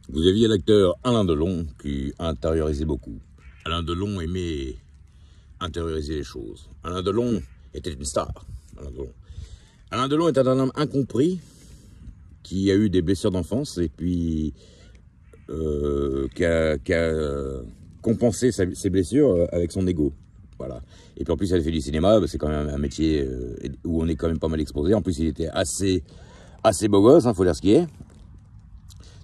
Vous aviez l'acteur Alain Delon qui intériorisait beaucoup. Alain Delon aimait intérioriser les choses. Alain Delon était une star. Alain Delon était un homme incompris qui a eu des blessures d'enfance et puis qui a compensé ses blessures avec son ego. Voilà. Et puis en plus, il a fait du cinéma, c'est quand même un métier où on est quand même pas mal exposé. En plus, il était assez beau gosse, faut dire ce qui est.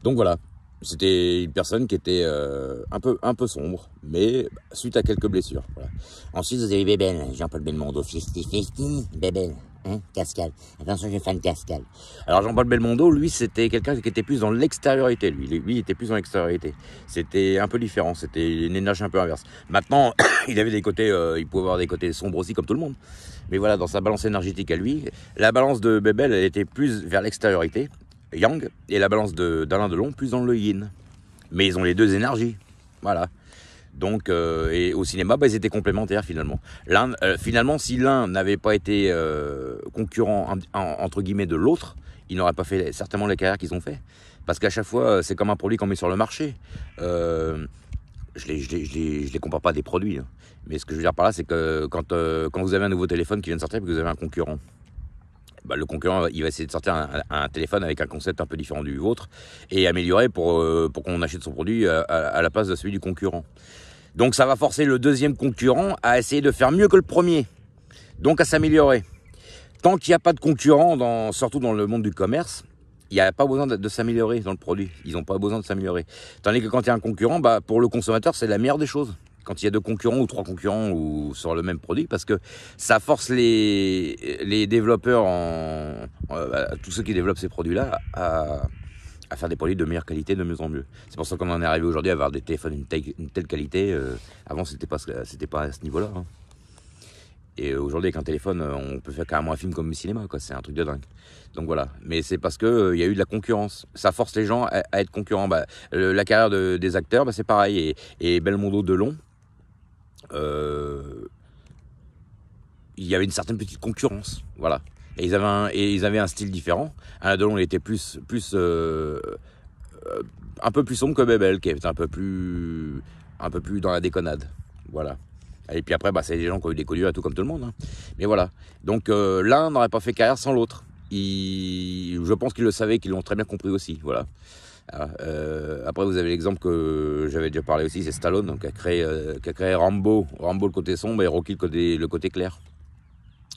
Donc voilà, c'était une personne qui était un peu sombre, mais suite à quelques blessures. Voilà. Ensuite, vous avez Bébel, Jean-Paul Belmondo, 50-50, Bébel, hein, Cascade. Attention, je suis fan de Cascade. Alors Jean-Paul Belmondo, lui, c'était quelqu'un qui était plus dans l'extériorité. Lui, il était plus dans l'extériorité. C'était un peu différent, c'était une énergie un peu inverse. Maintenant, il avait des côtés, il pouvait avoir des côtés sombres aussi, comme tout le monde. Mais voilà, dans sa balance énergétique à lui, la balance de Bébel, elle était plus vers l'extériorité. Yang, et la balance d'Alain Delon plus dans le yin. Mais ils ont les deux énergies. Voilà. Donc, et au cinéma, ils étaient complémentaires finalement. Finalement, si l'un n'avait pas été concurrent entre guillemets de l'autre, il n'aurait pas fait certainement les carrières qu'ils ont fait. Parce qu'à chaque fois, c'est comme un produit qu'on met sur le marché. Je les compare pas à des produits. Hein. Mais ce que je veux dire par là, c'est que quand vous avez un nouveau téléphone qui vient de sortir et que vous avez un concurrent, le concurrent, il va essayer de sortir un téléphone avec un concept un peu différent du vôtre et améliorer pour qu'on achète son produit à la place de celui du concurrent. Donc ça va forcer le deuxième concurrent à essayer de faire mieux que le premier, donc à s'améliorer. Tant qu'il n'y a pas de concurrent, surtout dans le monde du commerce, il n'y a pas besoin de s'améliorer dans le produit. Ils n'ont pas besoin de s'améliorer. Tandis que quand il y a un concurrent, pour le consommateur, c'est la meilleure des choses. Quand il y a 2 concurrents ou 3 concurrents ou sur le même produit, parce que ça force les développeurs, tous ceux qui développent ces produits-là, à faire des produits de meilleure qualité, de mieux en mieux. C'est pour ça qu'on en est arrivé aujourd'hui à avoir des téléphones d'une telle qualité. Avant, c'était pas à ce niveau-là. Hein. Et aujourd'hui, avec un téléphone, on peut faire carrément un film comme le cinéma, quoi. C'est un truc de dingue. Donc voilà. Mais c'est parce que y a eu de la concurrence. Ça force les gens à être concurrents. La carrière des acteurs, c'est pareil. Et Belmondo, Delon, il y avait une certaine petite concurrence. Voilà. Et ils avaient un style différent. Alain Delon, il était plus un peu plus sombre que Bébel, qui était un peu plus dans la déconnade. Voilà. Et puis après, c'est des gens qui ont eu des coups durs et tout comme tout le monde. Hein. Mais voilà. Donc l'un n'aurait pas fait carrière sans l'autre. Je pense qu'ils le savaient, qu'ils l'ont très bien compris aussi. Voilà. Après, vous avez l'exemple que j'avais déjà parlé aussi, c'est Stallone, donc, qui a créé Rambo le côté sombre et Rocky le côté clair.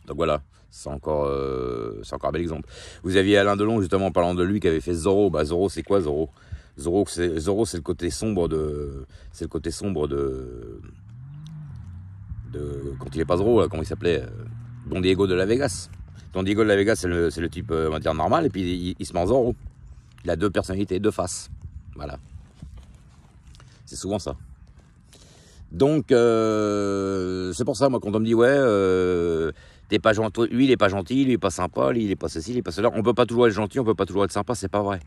Donc voilà, c'est encore un bel exemple. Vous aviez Alain Delon, justement, en parlant de lui, qui avait fait Zorro. Zorro, c'est quoi Zorro ? Zorro, c'est le côté sombre quand il est pas Zorro, là, comment il s'appelait Don Diego de la Vegas. Don Diego de la Vegas, c'est le type, on va dire, normal, et puis il se met en Zorro. Il a 2 personnalités, 2 faces. Voilà. C'est souvent ça. Donc, c'est pour ça, moi, quand on me dit, ouais, t'es pas gentil, lui, il est pas gentil, lui, il est pas sympa, lui, il est pas ceci, il est pas cela. On peut pas toujours être gentil, on peut pas toujours être sympa, c'est pas vrai.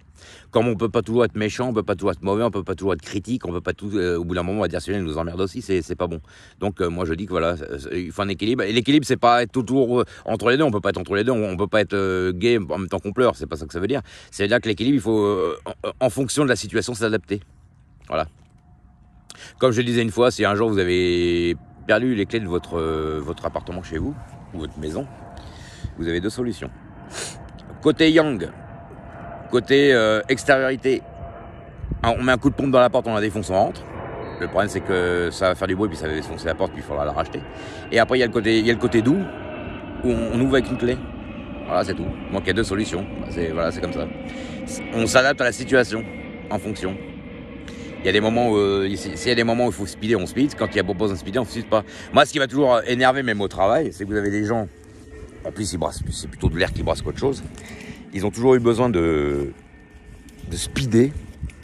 Comme on peut pas toujours être méchant, on peut pas toujours être mauvais, on peut pas toujours être critique, on peut pas tout, au bout d'un moment, on va dire, celui-là, il nous emmerde aussi, c'est pas bon. Donc, moi, je dis que voilà, il faut un équilibre. Et l'équilibre, c'est pas être toujours entre les deux, on peut pas être entre les deux, on peut pas être gay en même temps qu'on pleure, c'est pas ça que ça veut dire. C'est-à-dire que l'équilibre, il faut, en fonction de la situation, s'adapter. Voilà. Comme je le disais une fois, si un jour vous avez perdu les clés de votre appartement chez vous, ou votre maison, vous avez 2 solutions. Côté yang, côté extériorité, on met un coup de pompe dans la porte, on la défonce, on rentre. Le problème, c'est que ça va faire du bruit, puis ça va défoncer la porte, puis il faudra la racheter. Et après, il y a le côté doux, où on ouvre avec une clé. Voilà, c'est tout. Donc il y a 2 solutions. C'est comme ça. On s'adapte à la situation, en fonction. Il y a des moments où, s'il y a des moments où il faut speeder, on speed. Quand il y a besoin de speeder, on ne speed pas. Moi, ce qui va toujours énerver, même au travail, c'est que vous avez des gens, en plus, c'est plutôt de l'air qui brasse qu'autre chose. Ils ont toujours eu besoin de speeder,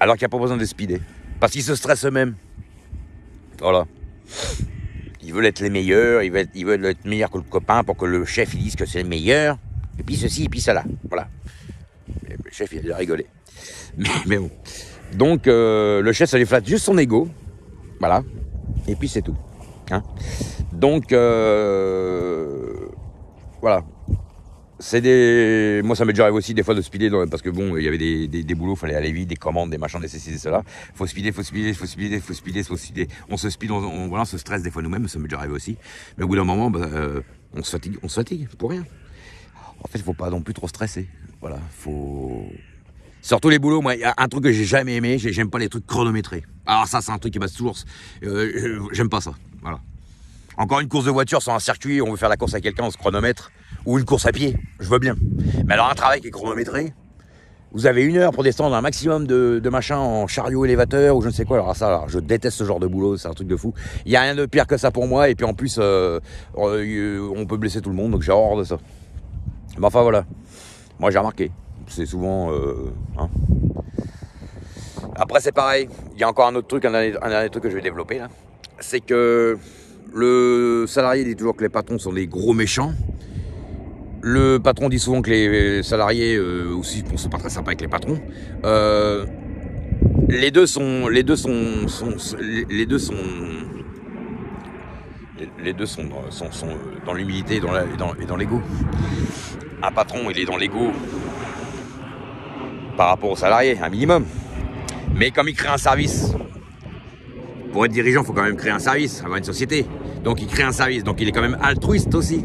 alors qu'il n'y a pas besoin de speeder. Parce qu'ils se stressent eux-mêmes. Voilà. Ils veulent être les meilleurs, ils veulent être meilleurs que le copain pour que le chef il dise que c'est le meilleur. Et puis ceci, et puis cela. Voilà. Et le chef, il a rigolé. Mais bon. Donc, le chef, ça lui flatte juste son ego. Voilà. Et puis, c'est tout. Hein. Donc, voilà. Moi, ça m'est déjà arrivé aussi des fois de speeder parce que bon, il y avait des boulots, fallait aller vite, des commandes, des machins, des ceci, des cela. Faut speeder. On se speed, voilà, on se stresse des fois nous-mêmes, ça m'est déjà arrivé aussi. Mais au bout d'un moment, on se fatigue pour rien. En fait, il faut pas non plus trop stresser. Voilà, faut. Surtout les boulots, moi, il y a un truc que j'ai jamais aimé, j'aime pas les trucs chronométrés. Alors ça, c'est un truc qui m'a toujours. J'aime pas ça. Voilà. Encore une course de voiture sur un circuit, on veut faire la course avec quelqu'un, on se chronomètre, ou une course à pied, je veux bien. Mais alors un travail qui est chronométré, vous avez 1 heure pour descendre un maximum de machins en chariot élévateur ou je ne sais quoi. Alors ça, je déteste ce genre de boulot, c'est un truc de fou. Il n'y a rien de pire que ça pour moi, et puis en plus, on peut blesser tout le monde, donc j'ai horreur de ça. Mais enfin voilà, moi j'ai remarqué, c'est souvent... hein. Après c'est pareil, il y a encore un autre truc, un dernier truc que je vais développer là, c'est que le salarié dit toujours que les patrons sont des gros méchants. Le patron dit souvent que les salariés aussi sont pas très sympas avec les patrons. Les deux sont dans l'humilité et dans l'ego. Un patron, il est dans l'ego par rapport aux salariés, un minimum. Mais comme il crée un service, pour être dirigeant, il faut quand même créer un service, avoir une société. Donc il crée un service, donc il est quand même altruiste aussi.